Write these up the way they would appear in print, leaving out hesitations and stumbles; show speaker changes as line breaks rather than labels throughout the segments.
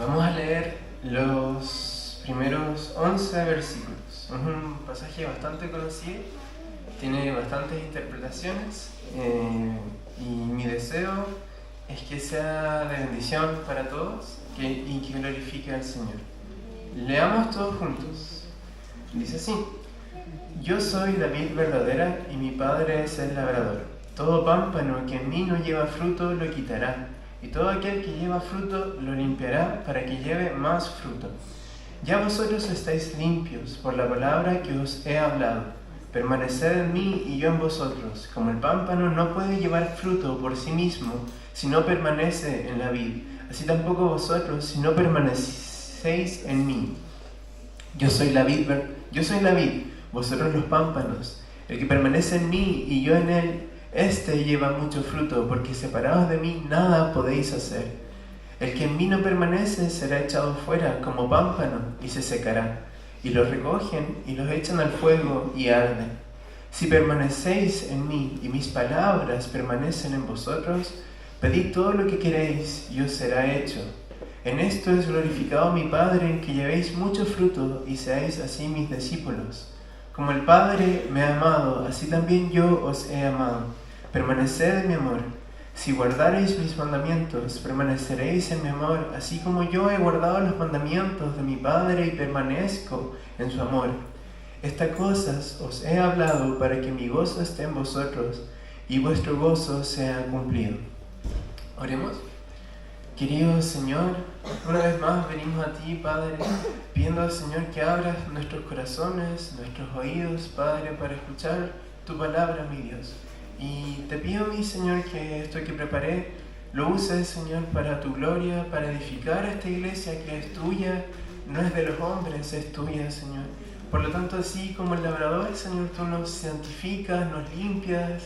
Vamos a leer los primeros 11 versículos. Es un pasaje bastante conocido, tiene bastantes interpretaciones y mi deseo es que sea de bendición para todos y que glorifique al Señor. Leamos todos juntos. Dice así: Yo soy la vid verdadera y mi Padre es el labrador. Todo pámpano que en mí no lleva fruto lo quitará, y todo aquel que lleva fruto lo limpiará para que lleve más fruto. Ya vosotros estáis limpios por la palabra que os he hablado. Permaneced en mí y yo en vosotros. Como el pámpano no puede llevar fruto por sí mismo si no permanece en la vid, así tampoco vosotros si no permanecéis en mí. Yo soy la vid, vosotros los pámpanos. El que permanece en mí y yo en él, este lleva mucho fruto, porque separados de mí nada podéis hacer. El que en mí no permanece será echado fuera como pámpano y se secará, y los recogen y los echan al fuego y arden. Si permanecéis en mí y mis palabras permanecen en vosotros, pedid todo lo que queréis y os será hecho. En esto es glorificado mi Padre, en que llevéis mucho fruto y seáis así mis discípulos. Como el Padre me ha amado, así también yo os he amado. Permaneced en mi amor. Si guardareis mis mandamientos, permaneceréis en mi amor, así como yo he guardado los mandamientos de mi Padre y permanezco en su amor. Estas cosas os he hablado para que mi gozo esté en vosotros y vuestro gozo sea cumplido. Oremos. Querido Señor, una vez más venimos a ti, Padre, pidiendo al Señor que abras nuestros corazones, nuestros oídos, Padre, para escuchar tu palabra, mi Dios. Y te pido, mi Señor, que esto que preparé lo uses, Señor, para tu gloria, para edificar esta iglesia que es tuya, no es de los hombres, es tuya, Señor. Por lo tanto, así como el labrador, Señor, tú nos santificas, nos limpias,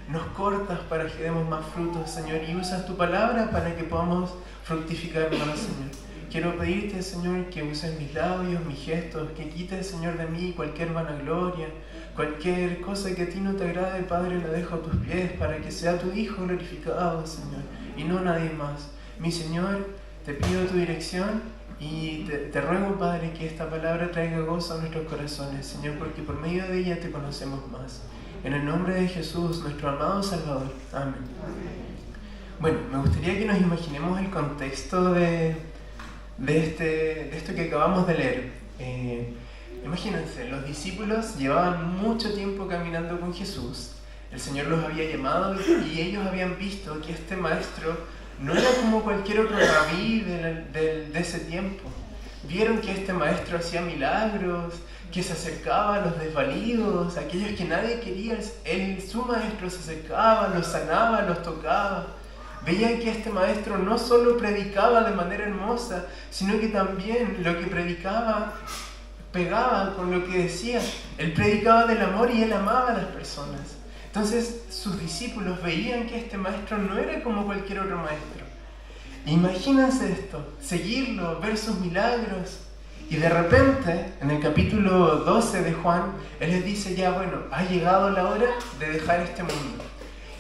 nos cortas para que demos más frutos, Señor, y usas tu palabra para que podamos fructificar más, Señor. Quiero pedirte, Señor, que uses mis labios, mis gestos, que quites, Señor, de mí cualquier vanagloria, cualquier cosa que a ti no te agrade, Padre, la dejo a tus pies para que sea tu Hijo glorificado, Señor, y no nadie más. Mi Señor, te pido tu dirección y te ruego, Padre, que esta palabra traiga gozo a nuestros corazones, Señor, porque por medio de ella te conocemos más. En el nombre de Jesús, nuestro amado Salvador. Amén. Bueno, me gustaría que nos imaginemos el contexto de esto que acabamos de leer. Imagínense, los discípulos llevaban mucho tiempo caminando con Jesús. El Señor los había llamado y ellos habían visto que este maestro no era como cualquier otro rabí de ese tiempo. Vieron que este maestro hacía milagros, que se acercaba a los desvalidos, a aquellos que nadie quería. Su maestro se acercaba, los sanaba, los tocaba. Veían que este maestro no solo predicaba de manera hermosa, sino que también lo que predicaba pegaba con lo que decía. Él predicaba del amor y él amaba a las personas. Entonces sus discípulos veían que este maestro no era como cualquier otro maestro. Imagínense esto, seguirlo, ver sus milagros. Y de repente, en el capítulo 12 de Juan, él les dice ya, bueno, ha llegado la hora de dejar este mundo.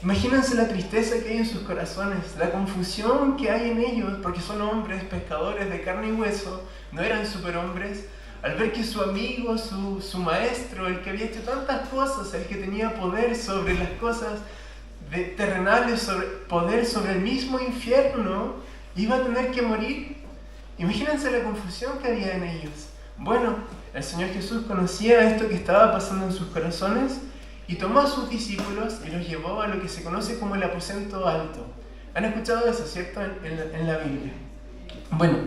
Imagínense la tristeza que hay en sus corazones, la confusión que hay en ellos, porque son hombres, pescadores de carne y hueso, no eran superhombres, al ver que su amigo, su maestro, el que había hecho tantas cosas, el que tenía poder sobre las cosas terrenales, poder sobre el mismo infierno, iba a tener que morir. Imagínense la confusión que había en ellos. Bueno, el Señor Jesús conocía esto que estaba pasando en sus corazones y tomó a sus discípulos y los llevó a lo que se conoce como el aposento alto. ¿Han escuchado eso, cierto? En la Biblia. Bueno,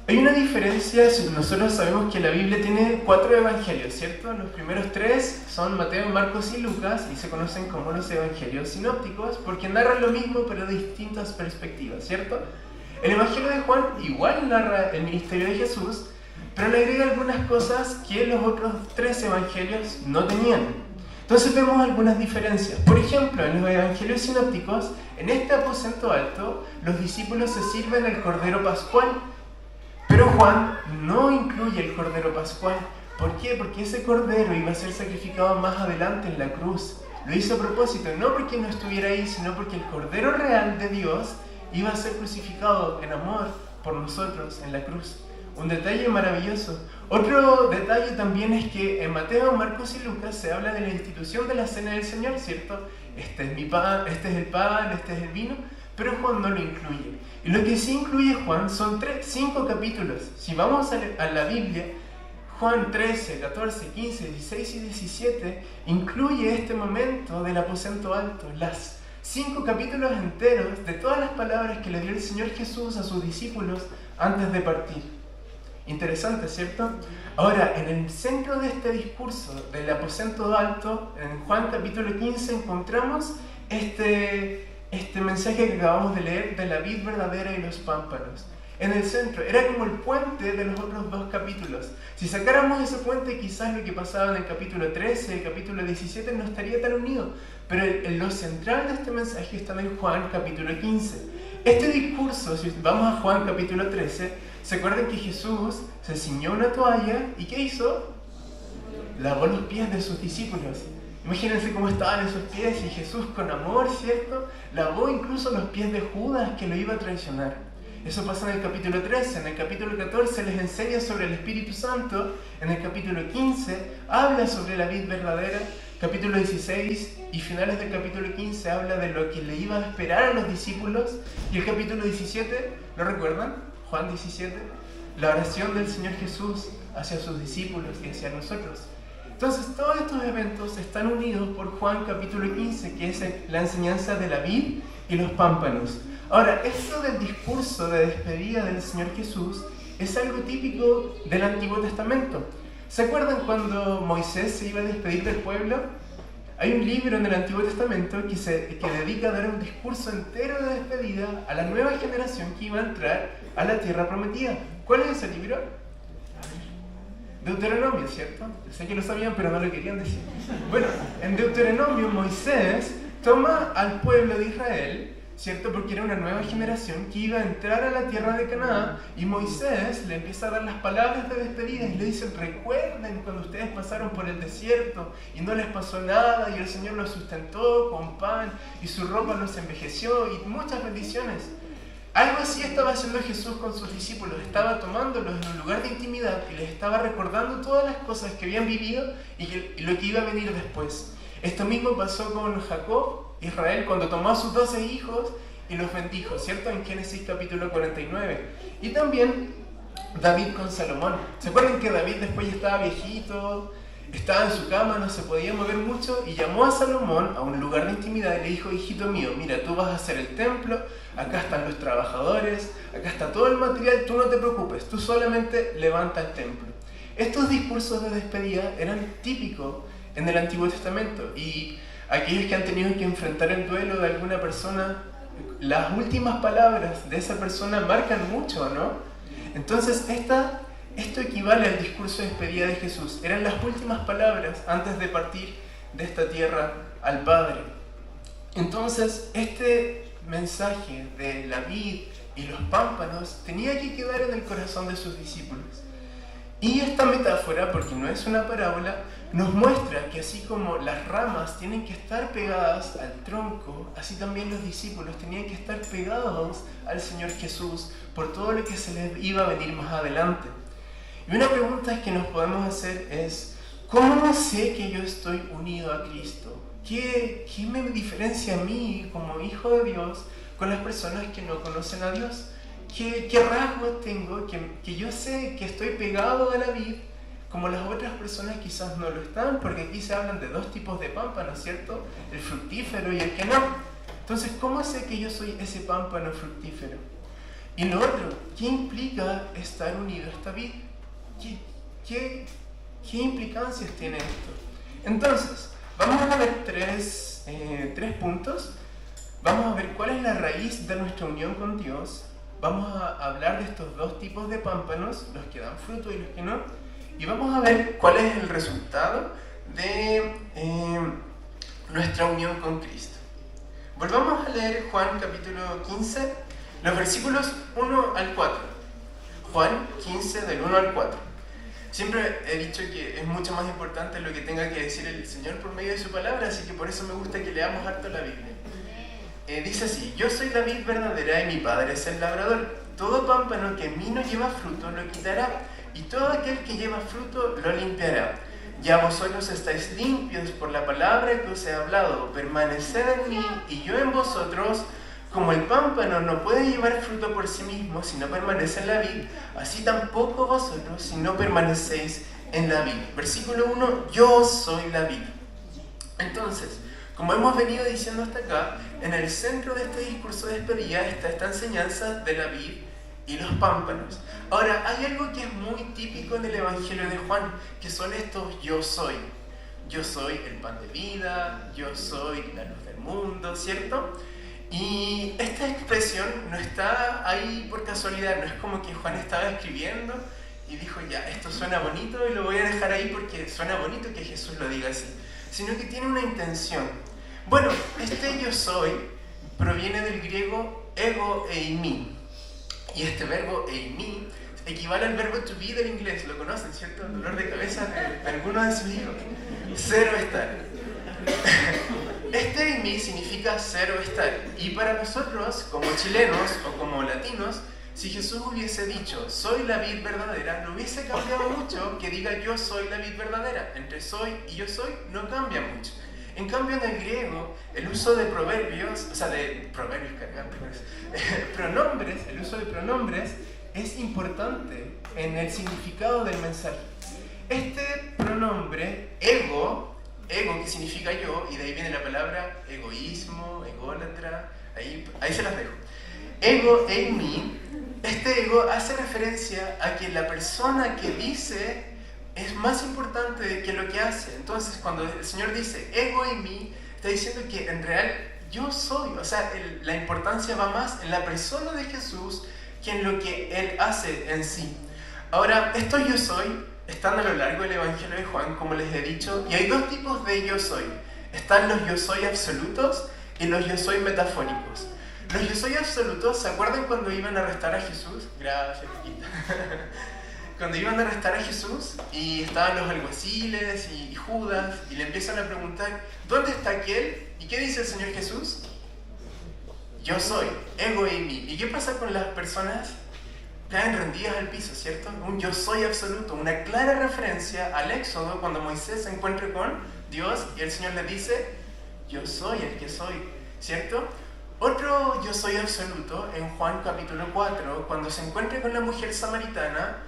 hay una diferencia. Nosotros sabemos que la Biblia tiene 4 evangelios, ¿cierto? Los primeros 3 son Mateo, Marcos y Lucas y se conocen como los evangelios sinópticos porque narran lo mismo pero de distintas perspectivas, ¿cierto? El Evangelio de Juan igual narra el ministerio de Jesús, pero le agrega algunas cosas que los otros 3 evangelios no tenían. Entonces vemos algunas diferencias. Por ejemplo, en los evangelios sinópticos, en este aposento alto, los discípulos se sirven el Cordero Pascual, pero Juan no incluye el Cordero Pascual. ¿Por qué? Porque ese Cordero iba a ser sacrificado más adelante en la cruz. Lo hizo a propósito, no porque no estuviera ahí, sino porque el Cordero real de Dios iba a ser crucificado en amor por nosotros en la cruz. Un detalle maravilloso. Otro detalle también es que en Mateo, Marcos y Lucas se habla de la institución de la Cena del Señor, ¿cierto? Este es mi pan, este es el pan, este es el vino, pero Juan no lo incluye. Y lo que sí incluye Juan son 5 capítulos. Si vamos a la Biblia, Juan 13, 14, 15, 16 y 17 incluye este momento del aposento alto, las 5 capítulos enteros de todas las palabras que le dio el Señor Jesús a sus discípulos antes de partir. Interesante, ¿cierto? Ahora, en el centro de este discurso del aposento alto, en Juan capítulo 15, encontramos este mensaje que acabamos de leer de la vid verdadera y los pámpanos. En el centro, era como el puente de los otros 2 capítulos. Si sacáramos ese puente, quizás lo que pasaba en el capítulo 13, el capítulo 17 no estaría tan unido. Pero lo central de este mensaje está en Juan capítulo 15. Este discurso, si vamos a Juan capítulo 13, ¿se acuerdan que Jesús se ciñó una toalla y qué hizo? Lavó los pies de sus discípulos. Imagínense cómo estaban esos pies y Jesús con amor, ¿cierto? Lavó incluso los pies de Judas que lo iba a traicionar. Eso pasa en el capítulo 13. En el capítulo 14 les enseña sobre el Espíritu Santo. En el capítulo 15 habla sobre la vid verdadera. Capítulo 16 y finales del capítulo 15 habla de lo que le iba a esperar a los discípulos. Y el capítulo 17, ¿lo recuerdan? Juan 17, la oración del Señor Jesús hacia sus discípulos y hacia nosotros. Entonces todos estos eventos están unidos por Juan capítulo 15, que es la enseñanza de la vid y los pámpanos. Ahora, esto del discurso de despedida del Señor Jesús es algo típico del Antiguo Testamento. ¿Se acuerdan cuando Moisés se iba a despedir del pueblo? Hay un libro en el Antiguo Testamento que dedica a dar un discurso entero de despedida a la nueva generación que iba a entrar a la tierra prometida. ¿Cuál es ese libro? Deuteronomio, ¿cierto? Sé que lo sabían, pero no lo querían decir. Bueno, en Deuteronomio Moisés toma al pueblo de Israel, ¿cierto? Porque era una nueva generación que iba a entrar a la tierra de Canaán, y Moisés le empieza a dar las palabras de despedida y le dice: recuerden cuando ustedes pasaron por el desierto y no les pasó nada y el Señor los sustentó con pan y su ropa los envejeció y muchas bendiciones. Algo así estaba haciendo Jesús con sus discípulos. Estaba tomándolos en un lugar de intimidad y les estaba recordando todas las cosas que habían vivido y lo que iba a venir después. Esto mismo pasó con Jacob, Israel, cuando tomó a sus 12 hijos y los bendijo, ¿cierto? En Génesis capítulo 49. Y también David con Salomón. ¿Se acuerdan que David después ya estaba viejito, estaba en su cama, no se podía mover mucho, y llamó a Salomón a un lugar de intimidad y le dijo: hijito mío, mira, tú vas a hacer el templo, acá están los trabajadores, acá está todo el material, tú no te preocupes, tú solamente levanta el templo. Estos discursos de despedida eran típicos en el Antiguo Testamento, y aquellos que han tenido que enfrentar el duelo de alguna persona, las últimas palabras de esa persona marcan mucho, ¿no? Entonces esto equivale al discurso de despedida de Jesús. Eran las últimas palabras antes de partir de esta tierra al Padre. Entonces este mensaje de la vid y los pámpanos tenía que quedar en el corazón de sus discípulos. Y esta metáfora, porque no es una parábola, nos muestra que así como las ramas tienen que estar pegadas al tronco, así también los discípulos tenían que estar pegados al Señor Jesús por todo lo que se les iba a venir más adelante. Y una pregunta que nos podemos hacer es: ¿cómo sé que yo estoy unido a Cristo? ¿Qué me diferencia a mí como hijo de Dios con las personas que no conocen a Dios? ¿Qué rasgos tengo que yo sé que estoy pegado a la vid, como las otras personas quizás no lo están? Porque aquí se hablan de 2 tipos de pámpanos, ¿cierto? El fructífero y el que no. Entonces, ¿cómo sé que yo soy ese pámpano fructífero? Y lo otro, ¿qué implica estar unido a esta vid? ¿Qué implicancias tiene esto? Entonces, vamos a ver tres puntos. Vamos a ver cuál es la raíz de nuestra unión con Dios. Vamos a hablar de estos 2 tipos de pámpanos, los que dan fruto y los que no. Y vamos a ver cuál es el resultado de nuestra unión con Cristo. Volvamos a leer Juan capítulo 15, los versículos 1 al 4. Juan 15, del 1 al 4. Siempre he dicho que es mucho más importante lo que tenga que decir el Señor por medio de su palabra, así que por eso me gusta que leamos harto la Biblia. dice así: yo soy la vid verdadera y mi Padre es el labrador. Todo pámpano que en mí no lleva fruto lo quitará, y todo aquel que lleva fruto lo limpiará. Ya vosotros estáis limpios por la palabra que os he hablado. Permaneced en mí y yo en vosotros. Como el pámpano no puede llevar fruto por sí mismo si no permanece en la vid, así tampoco vosotros si no permanecéis en la vid. Versículo 1, yo soy la vid. Entonces, como hemos venido diciendo hasta acá, en el centro de este discurso de despedida está esta enseñanza de la vid y los pámpanos. Ahora, hay algo que es muy típico en el Evangelio de Juan, que son estos yo soy. Yo soy el pan de vida, yo soy la luz del mundo, ¿cierto? Y esta expresión no está ahí por casualidad, no es como que Juan estaba escribiendo y dijo, ya, esto suena bonito y lo voy a dejar ahí porque suena bonito que Jesús lo diga así, sino que tiene una intención. Bueno, este yo soy proviene del griego ego eimi, y este verbo eimi equivale al verbo to be del inglés, lo conocen, ¿cierto? El dolor de cabeza de alguno de sus hijos. Cero estar. Este eimi significa cero estar, y para nosotros, como chilenos o como latinos, si Jesús hubiese dicho, soy la vid verdadera, no hubiese cambiado mucho que diga yo soy la vid verdadera. Entre soy y yo soy no cambia mucho. En cambio, en el griego, el uso de proverbios, o sea, de proverbios cargantes, pronombres, el uso de pronombres es importante en el significado del mensaje. Este pronombre, ego que significa yo, y de ahí viene la palabra egoísmo, ególatra, ahí se las dejo. Ego eimi, este ego hace referencia a que la persona que dice es más importante que lo que hace. Entonces, cuando el Señor dice ego eimi, está diciendo que en real yo soy, o sea, la importancia va más en la persona de Jesús que en lo que Él hace en sí. Ahora, esto yo soy están a lo largo del Evangelio de Juan, como les he dicho, y hay dos tipos de yo soy. Están los yo soy absolutos y los yo soy metafóricos. Los yo soy absolutos, ¿se acuerdan cuando iban a arrestar a Jesús? Gracias, Chiquita. Cuando iban a arrestar a Jesús y estaban los alguaciles y Judas y le empiezan a preguntar, ¿dónde está aquel? ¿Y qué dice el Señor Jesús? Yo soy, ego eimi. ¿Y qué pasa con las personas? Caen rendidas al piso, ¿cierto? Un yo soy absoluto, una clara referencia al Éxodo cuando Moisés se encuentra con Dios y el Señor le dice, yo soy el que soy, ¿cierto? Otro yo soy absoluto en Juan capítulo 4, cuando se encuentra con la mujer samaritana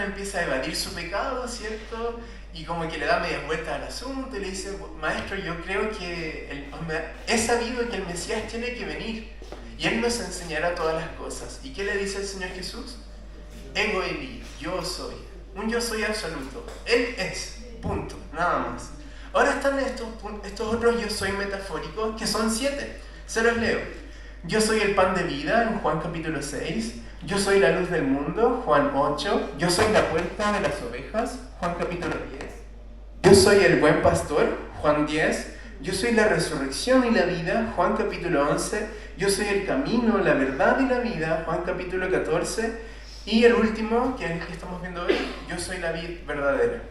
empieza a evadir su pecado, ¿cierto? Y como que le da media vuelta al asunto y le dice, maestro, yo creo que he sabido que el Mesías tiene que venir y Él nos enseñará todas las cosas. ¿Y qué le dice el Señor Jesús? Ego eimi, yo soy. Un yo soy absoluto. Él es, punto, nada más. Ahora están estos otros yo soy metafóricos, que son 7. Se los leo. Yo soy el pan de vida, en Juan capítulo 6. Yo soy la luz del mundo, Juan 8. Yo soy la puerta de las ovejas, Juan capítulo 10. Yo soy el buen pastor, Juan 10. Yo soy la resurrección y la vida, Juan capítulo 11. Yo soy el camino, la verdad y la vida, Juan capítulo 14. Y el último, que es el que estamos viendo hoy, yo soy la vid verdadera.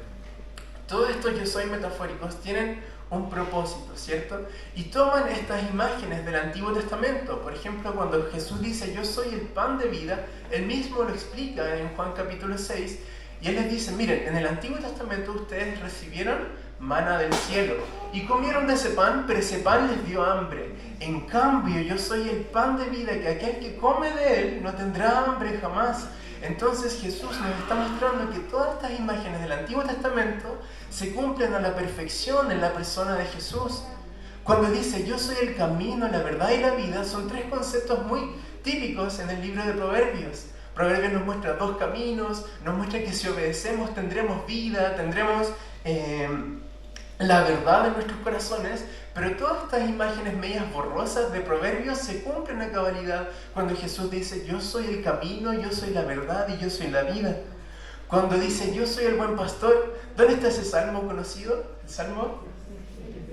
Todos estos yo soy metafóricos tienen un propósito, ¿cierto? Y toman estas imágenes del Antiguo Testamento. Por ejemplo, cuando Jesús dice yo soy el pan de vida, Él mismo lo explica en Juan capítulo 6. Y Él les dice, miren, en el Antiguo Testamento ustedes recibieron maná del cielo y comieron de ese pan, pero ese pan les dio hambre. En cambio, yo soy el pan de vida, que aquel que come de él no tendrá hambre jamás. Entonces Jesús nos está mostrando que todas estas imágenes del Antiguo Testamento se cumplen a la perfección en la persona de Jesús. Cuando dice yo soy el camino, la verdad y la vida, son 3 conceptos muy típicos en el libro de Proverbios. Proverbios nos muestra 2 caminos, nos muestra que si obedecemos tendremos vida, tendremos la verdad en nuestros corazones, pero todas estas imágenes medias borrosas de Proverbios se cumplen a cabalidad cuando Jesús dice yo soy el camino, yo soy la verdad y yo soy la vida. Cuando dice yo soy el buen pastor, ¿dónde está ese salmo conocido? El Salmo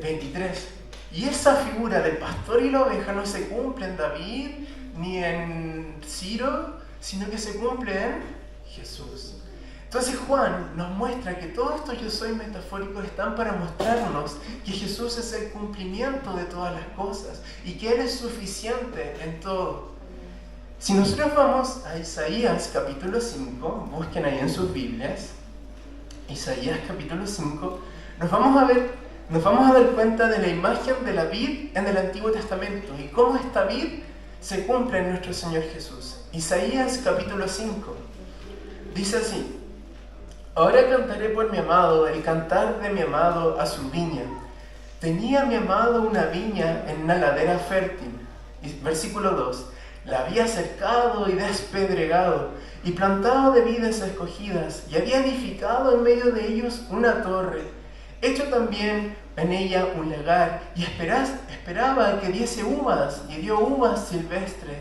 23. Y esa figura del pastor y la oveja no se cumple en David ni en Ciro, sino que se cumple en Jesús. Entonces Juan nos muestra que todos estos yo soy metafóricos están para mostrarnos que Jesús es el cumplimiento de todas las cosas y que Él es suficiente en todo. Si nosotros vamos a Isaías capítulo 5, busquen ahí en sus Biblias, Isaías capítulo 5, nos vamos a dar cuenta de la imagen de la vid en el Antiguo Testamento y cómo esta vid se cumple en nuestro Señor Jesús. Isaías capítulo 5 dice así: ahora cantaré por mi amado, el cantar de mi amado a su viña. Tenía mi amado una viña en una ladera fértil. Y versículo 2: la había cercado y despedregado, y plantado de vides escogidas, y había edificado en medio de ellos una torre, hecho también en ella un lagar, y esperaba que diese uvas, y dio uvas silvestres.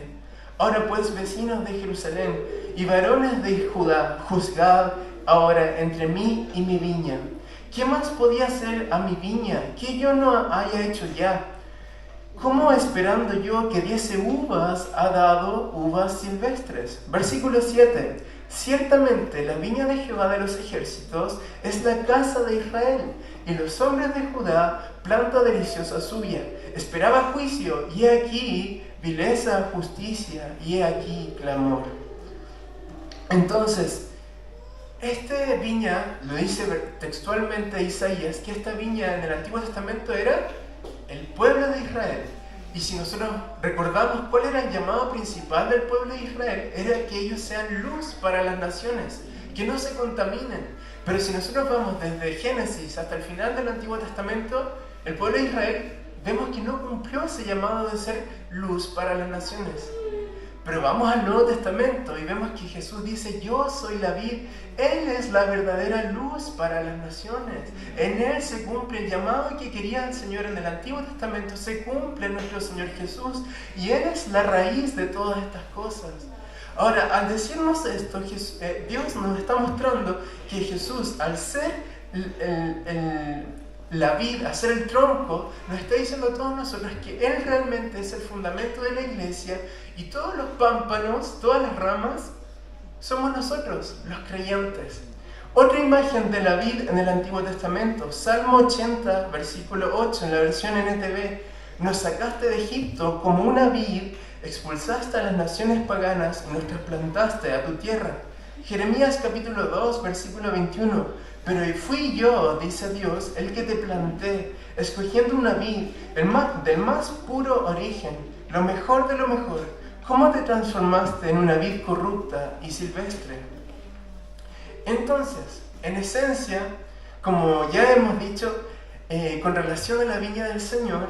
Ahora pues, vecinos de Jerusalén y varones de Judá, juzgad ahora entre mí y mi viña. ¿Qué más podía hacer a mi viña que yo no haya hecho ya? ¿Cómo esperando yo que diese uvas ha dado uvas silvestres? Versículo 7. Ciertamente la viña de Jehová de los ejércitos es la casa de Israel, y los hombres de Judá planta deliciosa suya. Esperaba juicio, y he aquí vileza, justicia, y he aquí clamor. Entonces, esta viña, lo dice textualmente Isaías, que esta viña en el Antiguo Testamento era el pueblo de Israel. Y si nosotros recordamos cuál era el llamado principal del pueblo de Israel, era que ellos sean luz para las naciones, que no se contaminen. Pero si nosotros vamos desde Génesis hasta el final del Antiguo Testamento, el pueblo de Israel vemos que no cumplió ese llamado de ser luz para las naciones. Pero vamos al Nuevo Testamento y vemos que Jesús dice: yo soy la vid, Él es la verdadera luz para las naciones. En Él se cumple el llamado que quería el Señor en el Antiguo Testamento, se cumple en nuestro Señor Jesús, y Él es la raíz de todas estas cosas. Ahora, al decirnos esto, Dios nos está mostrando que Jesús, al ser la vid, a ser el tronco, nos está diciendo a todos nosotros que Él realmente es el fundamento de la iglesia, y todos los pámpanos, todas las ramas, somos nosotros, los creyentes. Otra imagen de la vid en el Antiguo Testamento, Salmo 80, versículo 8, en la versión NTV: nos sacaste de Egipto como una vid, expulsaste a las naciones paganas y nos trasplantaste a tu tierra. Jeremías capítulo 2, versículo 21: pero fui yo, dice Dios, el que te planté, escogiendo una vid del más puro origen, lo mejor de lo mejor. ¿Cómo te transformaste en una vid corrupta y silvestre? Entonces, en esencia, como ya hemos dicho, con relación a la viña del Señor,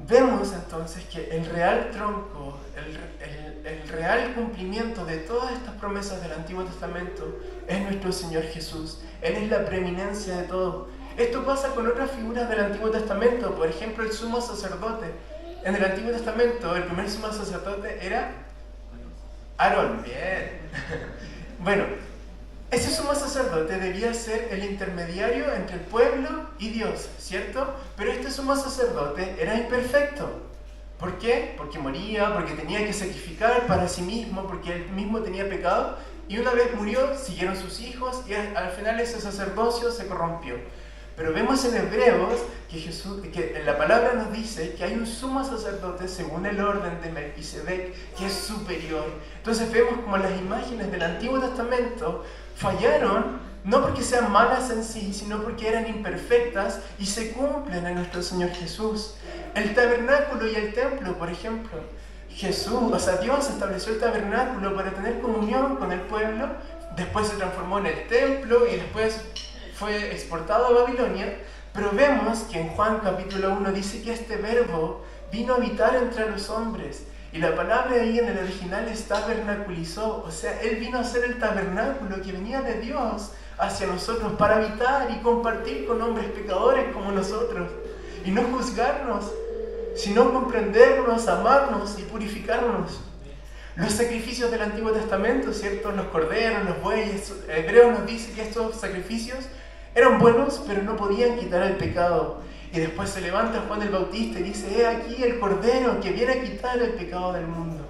vemos entonces que el real tronco, el real cumplimiento de todas estas promesas del Antiguo Testamento es nuestro Señor Jesús. Él es la preeminencia de todo. Esto pasa con otras figuras del Antiguo Testamento, por ejemplo el sumo sacerdote. En el Antiguo Testamento el primer sumo sacerdote era Aarón. Bien. Bueno, ese sumo sacerdote debía ser el intermediario entre el pueblo y Dios, ¿cierto? Pero este sumo sacerdote era imperfecto. ¿Por qué? Porque moría, porque tenía que sacrificar para sí mismo, porque él mismo tenía pecado, y una vez murió, siguieron sus hijos, y al final ese sacerdocio se corrompió. Pero vemos en Hebreos que la palabra nos dice que hay un sumo sacerdote según el orden de Melquisedec, que es superior. Entonces vemos como las imágenes del Antiguo Testamento fallaron, no porque sean malas en sí, sino porque eran imperfectas y se cumplen en nuestro Señor Jesús. El tabernáculo y el templo, por ejemplo. Dios estableció el tabernáculo para tener comunión con el pueblo, después se transformó en el templo y después fue exportado a Babilonia, pero vemos que en Juan capítulo 1 dice que este verbo vino a habitar entre los hombres, y la palabra ahí en el original es tabernaculizó, o sea, Él vino a ser el tabernáculo que venía de Dios hacia nosotros para habitar y compartir con hombres pecadores como nosotros, y no juzgarnos, sino comprendernos, amarnos y purificarnos. Los sacrificios del Antiguo Testamento, ¿cierto? Los corderos, los bueyes. Hebreos nos dice que estos sacrificios eran buenos, pero no podían quitar el pecado. Y después se levanta Juan el Bautista y dice: he aquí el cordero que viene a quitar el pecado del mundo.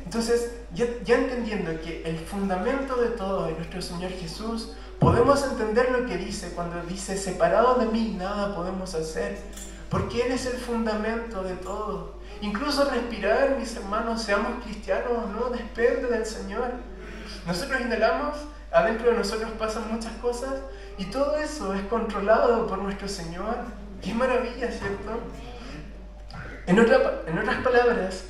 Entonces, ya entendiendo que el fundamento de todo es nuestro Señor Jesús, podemos entender lo que dice cuando dice, separado de mí nada podemos hacer, porque Él es el fundamento de todo. Incluso respirar, mis hermanos, seamos cristianos o no, depende del Señor. Nosotros inhalamos, adentro de nosotros pasan muchas cosas y todo eso es controlado por nuestro Señor. ¡Qué maravilla!, ¿cierto? En otras palabras,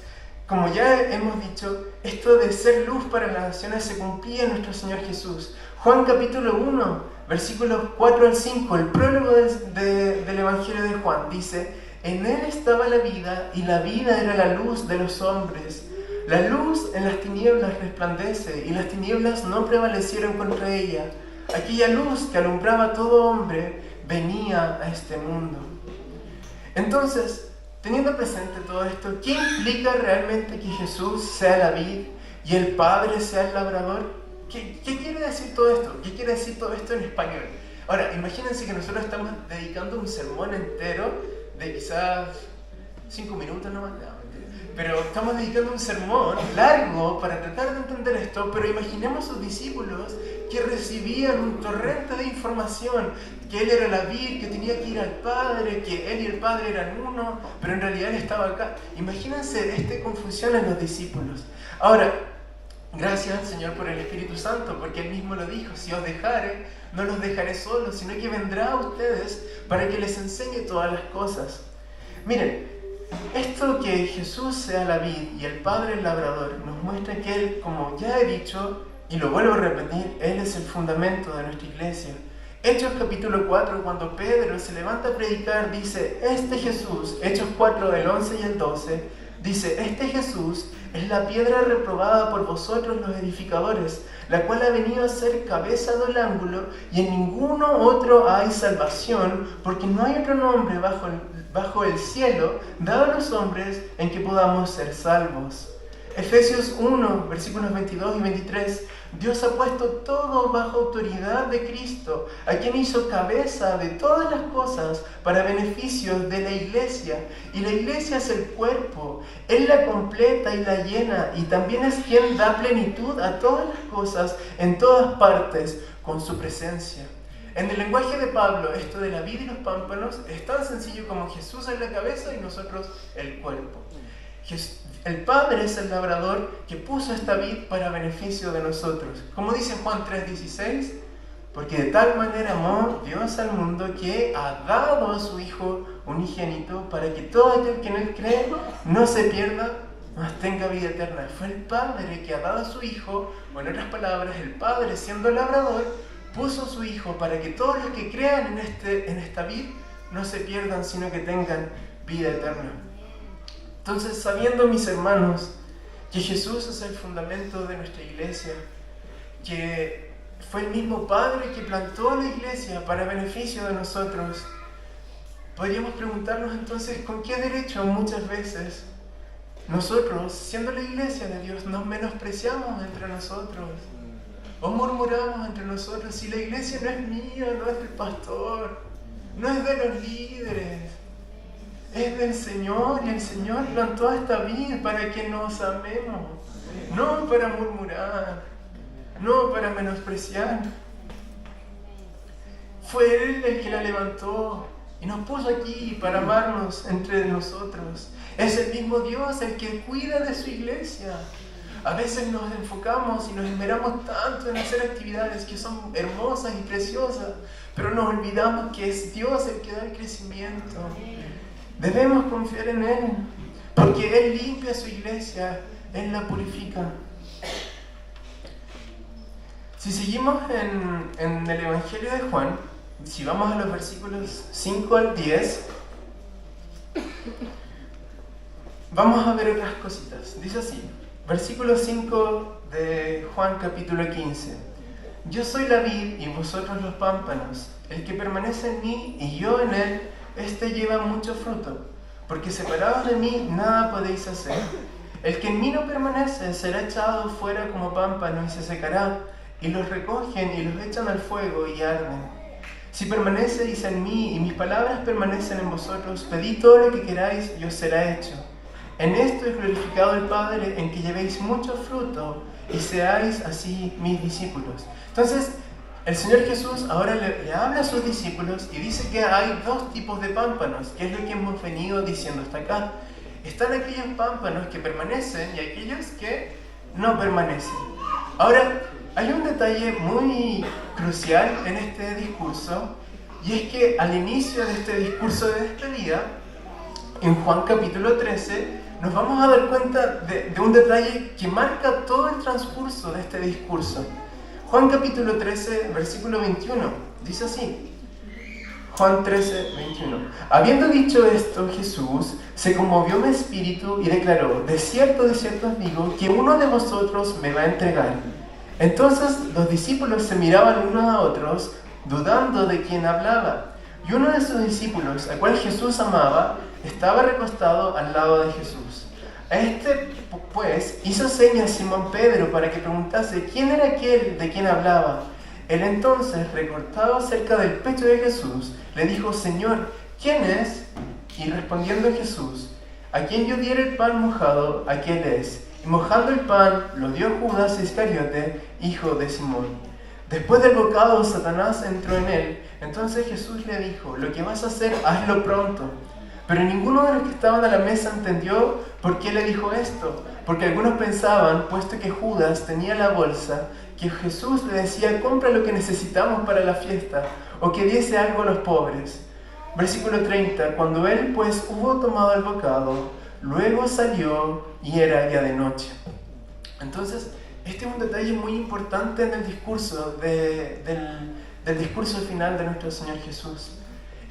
como ya hemos dicho, esto de ser luz para las naciones se cumplía en nuestro Señor Jesús. Juan capítulo 1, versículos 4 al 5, el prólogo del Evangelio de Juan, dice: en Él estaba la vida, y la vida era la luz de los hombres. La luz en las tinieblas resplandece, y las tinieblas no prevalecieron contra ella. Aquella luz que alumbraba a todo hombre venía a este mundo. Entonces, teniendo presente todo esto, ¿qué implica realmente que Jesús sea la vid y el Padre sea el labrador? ¿Qué quiere decir todo esto? ¿Qué quiere decir todo esto en español? Ahora, imagínense que nosotros estamos dedicando un sermón entero de quizás 5 minutos nomás, pero estamos dedicando un sermón largo para tratar de entender esto, pero imaginemos sus discípulos que recibían un torrente de información, que Él era la vid, que tenía que ir al Padre, que Él y el Padre eran uno, pero en realidad Él estaba acá. Imagínense esta confusión en los discípulos. Ahora, gracias, Señor, por el Espíritu Santo, porque Él mismo lo dijo: si os dejare, no los dejaré solos, sino que vendrá a ustedes para que les enseñe todas las cosas. Miren, esto que Jesús sea la vid y el Padre el labrador nos muestra que Él, como ya he dicho, y lo vuelvo a repetir, Él es el fundamento de nuestra iglesia. Hechos capítulo 4, cuando Pedro se levanta a predicar, dice: este Jesús, Hechos 4, el 11 y el 12, dice: este Jesús es la piedra reprobada por vosotros los edificadores, la cual ha venido a ser cabeza del ángulo, y en ninguno otro hay salvación, porque no hay otro nombre bajo el cielo dado a los hombres en que podamos ser salvos. Efesios 1, versículos 22 y 23. Dios ha puesto todo bajo autoridad de Cristo, a quien hizo cabeza de todas las cosas para beneficio de la iglesia. Y la iglesia es el cuerpo. Él la completa y la llena, y también es quien da plenitud a todas las cosas en todas partes con su presencia. En el lenguaje de Pablo, esto de la vid y los pámpanos es tan sencillo como Jesús es la cabeza y nosotros el cuerpo. El Padre es el labrador que puso esta vid para beneficio de nosotros. Como dice Juan 3:16, porque de tal manera amó Dios al mundo que ha dado a su Hijo unigénito para que todo aquel que en Él cree no se pierda, mas tenga vida eterna. Fue el Padre que ha dado a su Hijo, o en otras palabras, el Padre siendo el labrador, puso a su Hijo para que todos los que crean en esta vid no se pierdan, sino que tengan vida eterna. Entonces, sabiendo, mis hermanos, que Jesús es el fundamento de nuestra iglesia, que fue el mismo Padre que plantó la iglesia para beneficio de nosotros, podríamos preguntarnos entonces, ¿con qué derecho muchas veces nosotros, siendo la iglesia de Dios, nos menospreciamos entre nosotros? ¿O murmuramos entre nosotros si la iglesia no es mía, no es del pastor, no es de los líderes? Es del Señor, y el Señor plantó esta vid para que nos amemos, no para murmurar, no para menospreciar. Fue Él el que la levantó y nos puso aquí para amarnos entre nosotros. Es el mismo Dios el que cuida de su iglesia. A veces nos enfocamos y nos esmeramos tanto en hacer actividades que son hermosas y preciosas, pero nos olvidamos que es Dios el que da el crecimiento. Debemos confiar en Él, porque Él limpia su iglesia, Él la purifica. Si seguimos en el Evangelio de Juan, si vamos a los versículos 5 al 10, vamos a ver otras cositas. Dice así, versículo 5 de Juan capítulo 15. Yo soy la vid y vosotros los pámpanos. El que permanece en mí y yo en él, este lleva mucho fruto, porque separados de mí nada podéis hacer. El que en mí no permanece será echado fuera como pámpano y se secará, y los recogen y los echan al fuego y arden. Si permanecéis en mí y mis palabras permanecen en vosotros, pedid todo lo que queráis y os será hecho. En esto es glorificado el Padre, en que llevéis mucho fruto y seáis así mis discípulos. Entonces, el Señor Jesús ahora le habla a sus discípulos y dice que hay dos tipos de pámpanos, que es lo que hemos venido diciendo hasta acá. Están aquellos pámpanos que permanecen y aquellos que no permanecen. Ahora, hay un detalle muy crucial en este discurso, y es que al inicio de este discurso de despedida, en Juan capítulo 13, nos vamos a dar cuenta de un detalle que marca todo el transcurso de este discurso. Juan capítulo 13, versículo 21, dice así. Juan 13, 21. Habiendo dicho esto, Jesús se conmovió mi espíritu y declaró: de cierto os digo, que uno de vosotros me va a entregar. Entonces los discípulos se miraban unos a otros, dudando de quién hablaba. Y uno de sus discípulos, al cual Jesús amaba, estaba recostado al lado de Jesús. A este, pues, hizo señas Simón Pedro para que preguntase quién era aquel de quien hablaba. Él entonces, recortado cerca del pecho de Jesús, le dijo: Señor, ¿quién es? Y respondiendo Jesús: a quien yo diera el pan mojado, aquel es. Y mojando el pan, lo dio Judas Iscariote, hijo de Simón. Después del bocado, Satanás entró en él. Entonces Jesús le dijo: lo que vas a hacer, hazlo pronto. Pero ninguno de los que estaban a la mesa entendió por qué le dijo esto, porque algunos pensaban, puesto que Judas tenía la bolsa, que Jesús le decía: compra lo que necesitamos para la fiesta, o que diese algo a los pobres. Versículo 30. Cuando él pues hubo tomado el bocado, luego salió y era ya de noche. Entonces, este es un detalle muy importante en el discurso del discurso final de nuestro Señor Jesús.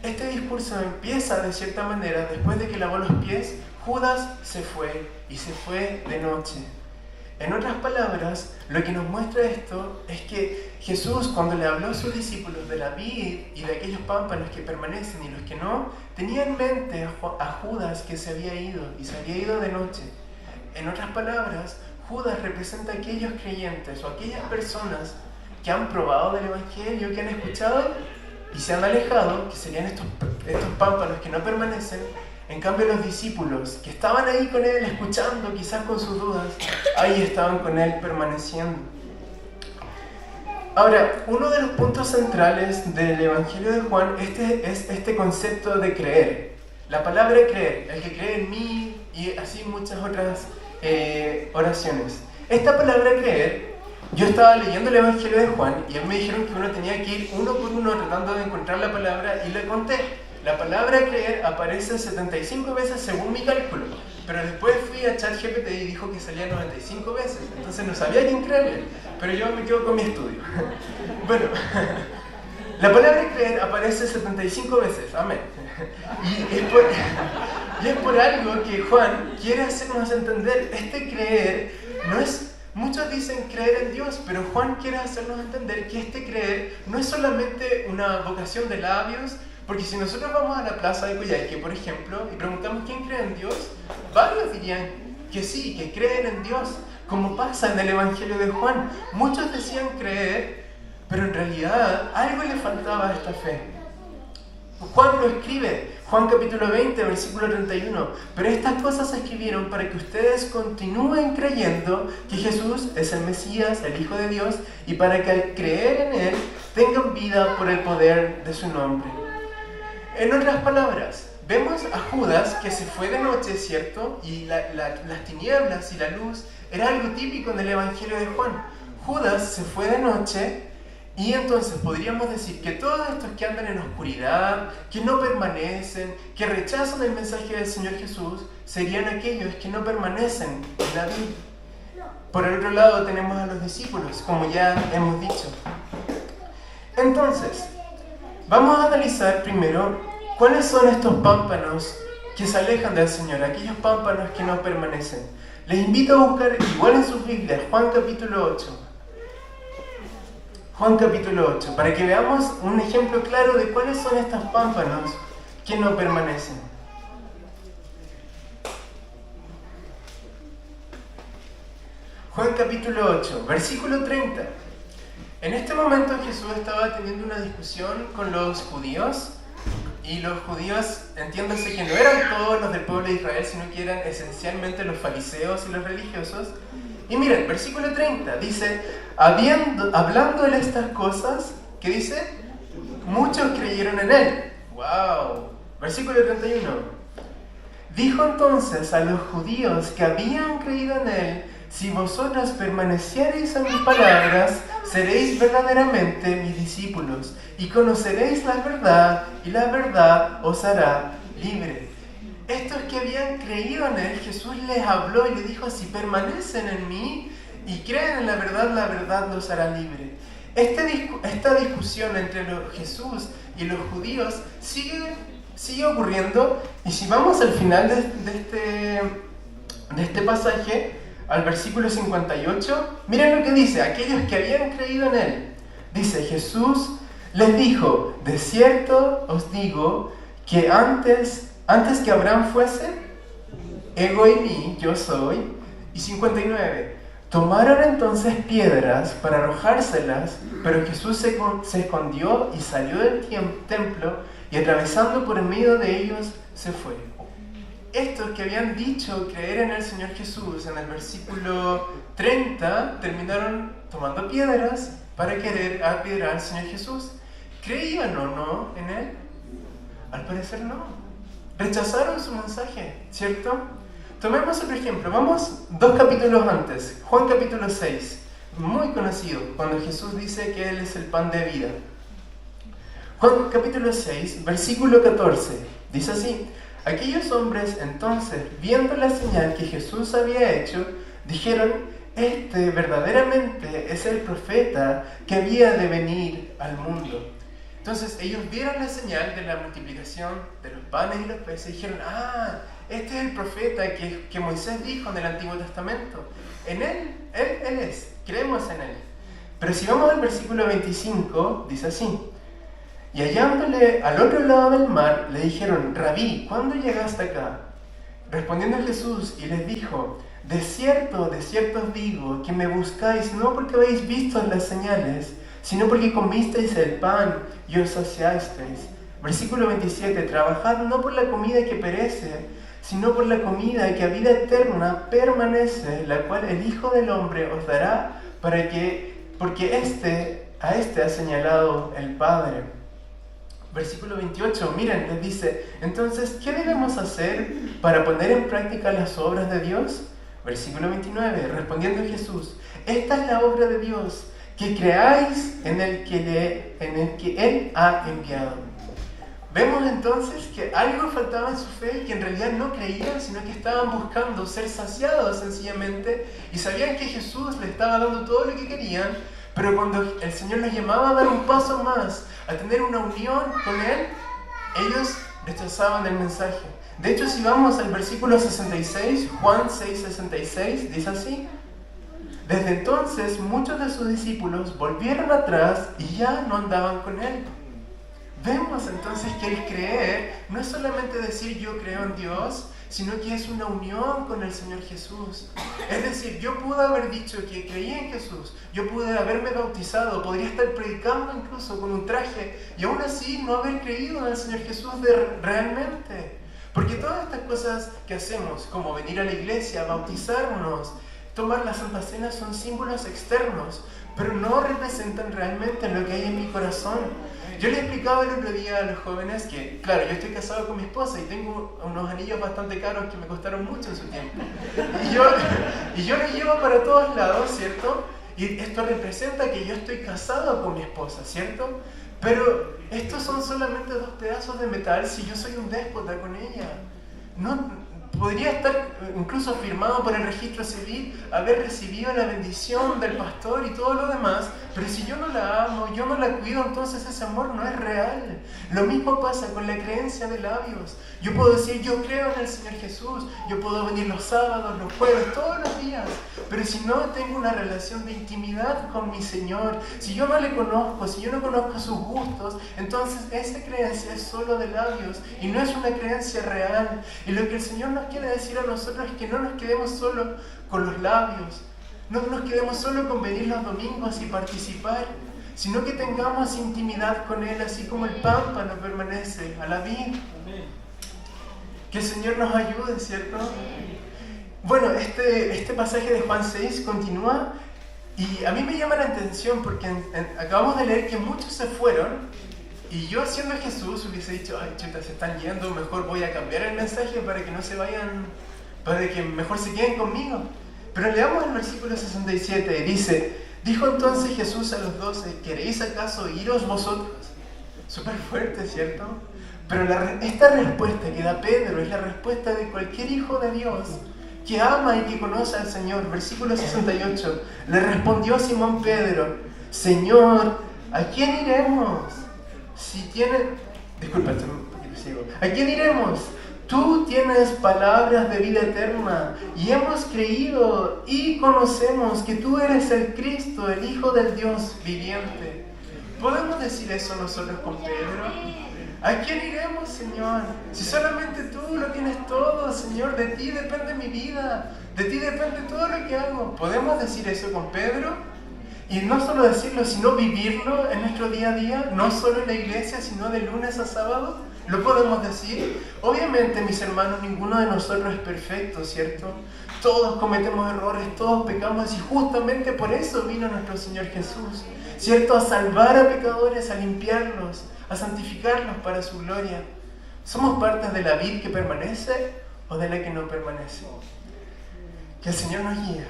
Este discurso empieza de cierta manera después de que lavó los pies. Judas se fue y se fue de noche. En otras palabras, lo que nos muestra esto es que Jesús, cuando le habló a sus discípulos de la vid y de aquellos pámpanos que permanecen y los que no, tenía en mente a Judas, que se había ido y se había ido de noche. En otras palabras, Judas representa a aquellos creyentes o aquellas personas que han probado del Evangelio, que han escuchado y se han alejado, que serían estos pámpanos que no permanecen. En cambio, los discípulos que estaban ahí con él, escuchando, quizás con sus dudas, ahí estaban con él permaneciendo. Ahora, uno de los puntos centrales del Evangelio de Juan es este concepto de creer. La palabra creer, el que cree en mí, y así muchas otras oraciones. Esta palabra creer, yo estaba leyendo el Evangelio de Juan y me dijeron que uno tenía que ir uno por uno tratando de encontrar la palabra, y le conté. La palabra creer aparece 75 veces según mi cálculo, pero después fui a ChatGPT y dijo que salía 95 veces, entonces no sabía quién creerle, pero yo me quedo con mi estudio. Bueno, la palabra creer aparece 75 veces, amén. Y es por algo que Juan quiere hacernos entender. Este creer no es... Muchos dicen creer en Dios, pero Juan quiere hacernos entender que este creer no es solamente una vocación de labios, porque si nosotros vamos a la plaza de Coyhaique, por ejemplo, y preguntamos quién cree en Dios, varios dirían que sí, que creen en Dios, como pasa en el Evangelio de Juan. Muchos decían creer, pero en realidad algo le faltaba a esta fe. Juan lo escribe, Juan capítulo 20, versículo 31. Pero estas cosas se escribieron para que ustedes continúen creyendo que Jesús es el Mesías, el Hijo de Dios, y para que al creer en Él tengan vida por el poder de su nombre. En otras palabras, vemos a Judas que se fue de noche, ¿cierto? Y las tinieblas y la luz era algo típico en el Evangelio de Juan. Judas se fue de noche. Y entonces podríamos decir que todos estos que andan en oscuridad, que no permanecen, que rechazan el mensaje del Señor Jesús, serían aquellos que no permanecen en la vida. Por el otro lado tenemos a los discípulos, como ya hemos dicho. Entonces, vamos a analizar primero cuáles son estos pámpanos que se alejan del Señor, aquellos pámpanos que no permanecen. Les invito a buscar igual en sus Biblias, Juan capítulo 8. Juan capítulo 8, para que veamos un ejemplo claro de cuáles son estos pámpanos que no permanecen. Juan capítulo 8, versículo 30. En este momento Jesús estaba teniendo una discusión con los judíos Y los judíos, entiéndase que no eran todos los del pueblo de Israel, sino que eran esencialmente los fariseos y los religiosos. Y miren, versículo 30 dice, hablando de estas cosas, ¿qué dice? Muchos creyeron en él. ¡Wow! Versículo 31. Dijo entonces a los judíos que habían creído en él, si vosotros permaneciereis en mis palabras, seréis verdaderamente mis discípulos, y conoceréis la verdad, y la verdad os hará libre. Estos que habían creído en él, Jesús les habló y les dijo, si permanecen en mí y creen en la verdad los hará libre. Esta discusión entre Jesús y los judíos sigue ocurriendo, y si vamos al final de este pasaje, al versículo 58, miren lo que dice, aquellos que habían creído en él. Dice, Jesús les dijo, de cierto os digo que antes que Abraham fuese, ego eimi, yo soy. Y 59, tomaron entonces piedras para arrojárselas, pero Jesús se escondió y salió del templo y atravesando por en medio de ellos se fue. Estos que habían dicho creer en el Señor Jesús en el versículo 30 terminaron tomando piedras para querer apedrear al Señor Jesús. ¿Creían o no en él? Al parecer no. Rechazaron su mensaje, ¿cierto? Tomemos otro ejemplo. Vamos 2 capítulos antes. Juan capítulo 6, muy conocido, cuando Jesús dice que Él es el pan de vida. Juan capítulo 6, versículo 14, dice así. Aquellos hombres entonces, viendo la señal que Jesús había hecho, dijeron, este verdaderamente es el profeta que había de venir al mundo. Entonces ellos vieron la señal de la multiplicación de los panes y los peces y dijeron, este es el profeta que Moisés dijo en el Antiguo Testamento. En él es, creemos en él. Pero si vamos al versículo 25, dice así. Y hallándole al otro lado del mar, le dijeron, Rabí, ¿cuándo llegaste acá? Respondiendo Jesús y les dijo, de cierto os digo, que me buscáis no porque habéis visto las señales, sino porque comisteis el pan y os saciasteis. Versículo 27, trabajad no por la comida que perece, sino por la comida que a vida eterna permanece, la cual el Hijo del Hombre os dará, porque a este ha señalado el Padre. Versículo 28, miren, les dice, entonces, ¿qué debemos hacer para poner en práctica las obras de Dios? Versículo 29, respondiendo Jesús, esta es la obra de Dios, que creáis en el que Él ha enviado. Vemos entonces que algo faltaba en su fe y que en realidad no creían, sino que estaban buscando ser saciados sencillamente y sabían que Jesús les estaba dando todo lo que querían, pero cuando el Señor los llamaba a dar un paso más, a tener una unión con Él, ellos rechazaban el mensaje. De hecho, si vamos al versículo 66, Juan 6:66, dice así. Desde entonces, muchos de sus discípulos volvieron atrás y ya no andaban con Él. Vemos entonces que el creer no es solamente decir yo creo en Dios, sino que es una unión con el Señor Jesús. Es decir, yo pude haber dicho que creía en Jesús, yo pude haberme bautizado, podría estar predicando incluso con un traje y aún así no haber creído en el Señor Jesús realmente. Porque todas estas cosas que hacemos, como venir a la iglesia, bautizarnos, tomar la Santa Cena, son símbolos externos, pero no representan realmente lo que hay en mi corazón. Yo le explicaba el otro día a los jóvenes que, claro, yo estoy casado con mi esposa y tengo unos anillos bastante caros que me costaron mucho en su tiempo. Y yo los llevo para todos lados, ¿cierto? Y esto representa que yo estoy casado con mi esposa, ¿cierto? Pero estos son solamente 2 pedazos de metal si yo soy un déspota con ella. No, podría estar incluso firmado por el registro civil, haber recibido la bendición del pastor y todo lo demás, pero si yo no la amo, yo no la cuido, entonces ese amor no es real. Lo mismo pasa con la creencia de labios. Yo puedo decir, yo creo en el Señor Jesús, yo puedo venir los sábados, los jueves, todos los días, pero si no tengo una relación de intimidad con mi Señor, si yo no le conozco, si yo no conozco sus gustos, entonces esa creencia es solo de labios y no es una creencia real. Y lo que el Señor nos quiere decir a nosotros es que no nos quedemos solo con los labios, no nos quedemos solo con venir los domingos y participar, sino que tengamos intimidad con Él, así como el pámpano permanece a la vid. Que el Señor nos ayude, ¿cierto? Bueno, este pasaje de Juan 6 continúa y a mí me llama la atención porque acabamos de leer que muchos se fueron y yo, siendo Jesús, hubiese dicho: ay, chuta, se están yendo, mejor voy a cambiar el mensaje para que no se vayan, para que mejor se queden conmigo. Pero leamos el versículo 67, dice: dijo entonces Jesús a los 12: ¿queréis acaso iros vosotros? Súper fuerte, ¿cierto? Pero esta respuesta que da Pedro es la respuesta de cualquier hijo de Dios que ama y que conoce al Señor. Versículo 68, le respondió Simón Pedro: Señor, ¿a quién iremos? Si tiene... Disculpa, estoy un poquito ciego. ¿A quién iremos? Tú tienes palabras de vida eterna y hemos creído y conocemos que tú eres el Cristo, el Hijo del Dios viviente. ¿Podemos decir eso nosotros con Pedro? ¿A quién iremos, Señor? Si solamente tú lo tienes todo, Señor, de ti depende mi vida, de ti depende todo lo que hago. ¿Podemos decir eso con Pedro? Y no solo decirlo, sino vivirlo en nuestro día a día, no solo en la iglesia, sino de lunes a sábado. ¿Lo podemos decir? Obviamente, mis hermanos, ninguno de nosotros es perfecto, ¿cierto? Todos cometemos errores, todos pecamos, y justamente por eso vino nuestro Señor Jesús, ¿cierto? A salvar a pecadores, a limpiarlos, a santificarlos para su gloria. ¿Somos parte de la vid que permanece o de la que no permanece? Que el Señor nos guíe.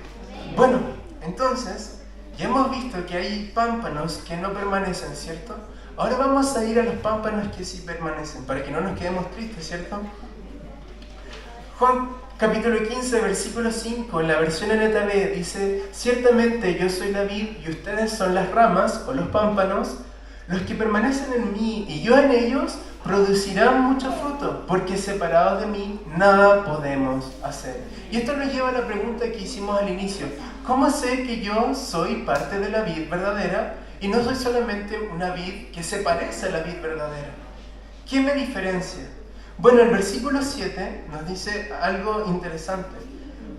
Bueno, entonces, ya hemos visto que hay pámpanos que no permanecen, ¿cierto? Ahora vamos a ir a los pámpanos que sí permanecen, para que no nos quedemos tristes, ¿cierto? Juan capítulo 15, versículo 5, en la versión NTV dice: ciertamente yo soy la vid y ustedes son las ramas o los pámpanos. Los que permanecen en mí y yo en ellos producirán mucho fruto, porque separados de mí nada podemos hacer. Y esto nos lleva a la pregunta que hicimos al inicio: ¿cómo sé que yo soy parte de la vid verdadera y no soy solamente una vid que se parece a la vid verdadera? ¿Qué me diferencia? Bueno, el versículo 7 nos dice algo interesante.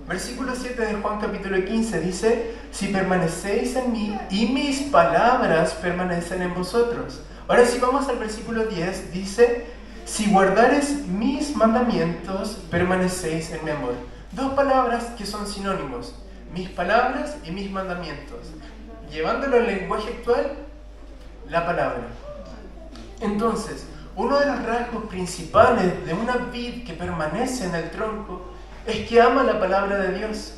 Versículo 7 de Juan capítulo 15 dice: si permanecéis en mí y mis palabras permanecen en vosotros. Ahora si vamos al versículo 10, dice: si guardares mis mandamientos, permanecéis en mi amor. Dos palabras que son sinónimos: mis palabras y mis mandamientos. Llevándolo al lenguaje actual, la palabra. Entonces, uno de los rasgos principales de una vid que permanece en el tronco es que ama la palabra de Dios.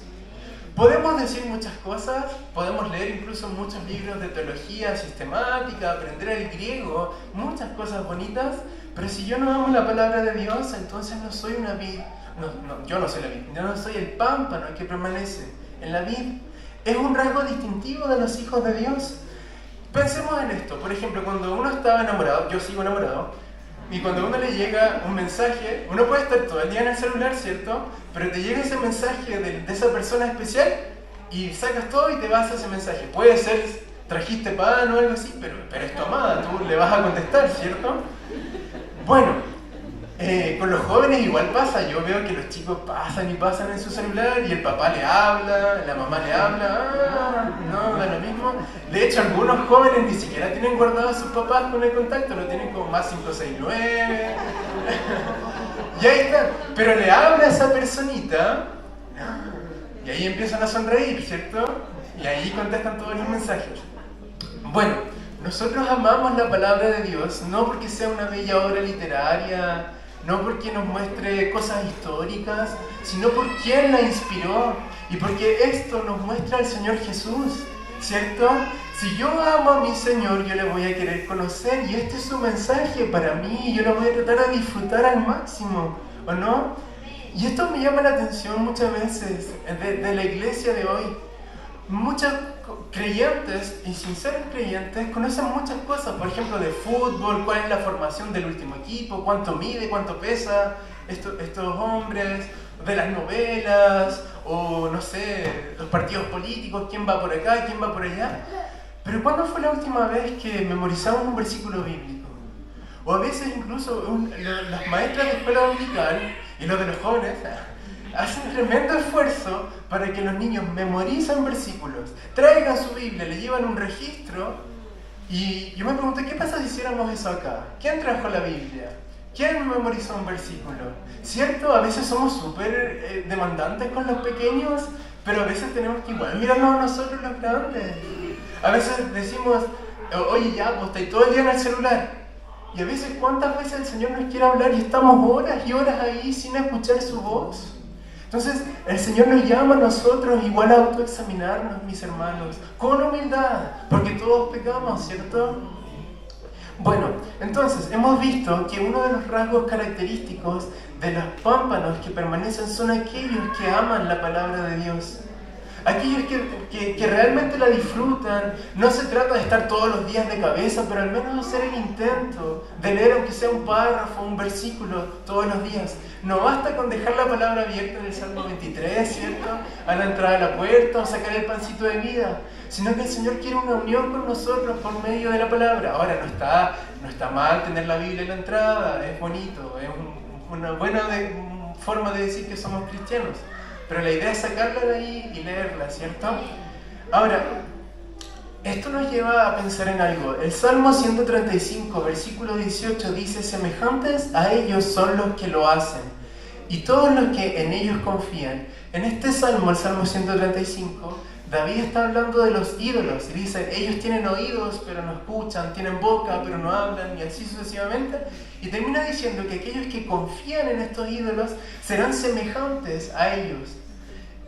Podemos decir muchas cosas, podemos leer incluso muchos libros de teología sistemática, aprender el griego, muchas cosas bonitas, pero si yo no amo la palabra de Dios, entonces no soy una vid. Yo no soy la vid, yo no soy el pámpano que permanece en la vid. Es un rasgo distintivo de los hijos de Dios. Pensemos en esto, por ejemplo, cuando uno estaba enamorado, yo sigo enamorado, y cuando a uno le llega un mensaje, uno puede estar todo el día en el celular, ¿cierto? Pero te llega ese mensaje de esa persona especial y sacas todo y te vas a ese mensaje. Puede ser, trajiste pan o algo así, pero es tu amada, tú le vas a contestar, ¿cierto? Bueno, con los jóvenes igual pasa. Yo veo que los chicos pasan y pasan en su celular y el papá le habla, la mamá le habla, no, da lo mismo. De hecho, algunos jóvenes ni siquiera tienen guardados a sus papás con el contacto, lo tienen como más 569. Y ahí está, pero le habla a esa personita y ahí empiezan a sonreír, ¿cierto? Y ahí contestan todos los mensajes. Bueno, nosotros amamos la palabra de Dios no porque sea una bella obra literaria, no porque nos muestre cosas históricas, sino por quien la inspiró y porque esto nos muestra al Señor Jesús, ¿cierto? Si yo amo a mi Señor, yo le voy a querer conocer y este es su mensaje para mí y yo lo voy a tratar de disfrutar al máximo, ¿o no? Y esto me llama la atención muchas veces de la iglesia de hoy. Muchos creyentes y sinceros creyentes conocen muchas cosas, por ejemplo de fútbol, cuál es la formación del último equipo, cuánto mide, cuánto pesa estos hombres, de las novelas, o no sé, los partidos políticos, quién va por acá, quién va por allá. Pero ¿cuándo fue la última vez que memorizamos un versículo bíblico? O a veces incluso las maestras de escuela dominical y los de los jóvenes hacen tremendo esfuerzo para que los niños memoricen versículos, traigan su Biblia, le llevan un registro Y yo me pregunté, ¿qué pasa si hiciéramos eso acá? ¿Quién trajo la Biblia? ¿Quién memorizó un versículo? ¿Cierto? A veces somos súper demandantes con los pequeños, pero a veces tenemos que igual mirarnos a nosotros los grandes. A veces decimos, oye ya, pues estoy todo el día en el celular. Y a veces, ¿cuántas veces el Señor nos quiere hablar y estamos horas y horas ahí sin escuchar su voz? Entonces, el Señor nos llama a nosotros igual a autoexaminarnos, mis hermanos, con humildad, porque todos pecamos, ¿cierto? Bueno, entonces, hemos visto que uno de los rasgos característicos de los pámpanos que permanecen son aquellos que aman la palabra de Dios. Aquellos que realmente la disfrutan. No se trata de estar todos los días de cabeza, pero al menos hacer el intento de leer aunque sea un párrafo, un versículo todos los días. No basta con dejar la palabra abierta en el Salmo 23, ¿cierto? A la entrada de la puerta o sacar el pancito de vida, sino que el Señor quiere una unión con nosotros por medio de la palabra. Ahora, no está mal tener la Biblia en la entrada, es bonito, es una buena forma de decir que somos cristianos. Pero la idea es sacarla de ahí y leerla, ¿cierto? Ahora, esto nos lleva a pensar en algo. El Salmo 135, versículo 18 dice: semejantes a ellos son los que lo hacen, y todos los que en ellos confían. En este Salmo, el Salmo 135, David está hablando de los ídolos y dice, ellos tienen oídos pero no escuchan, tienen boca pero no hablan, y así sucesivamente. Y termina diciendo que aquellos que confían en estos ídolos serán semejantes a ellos.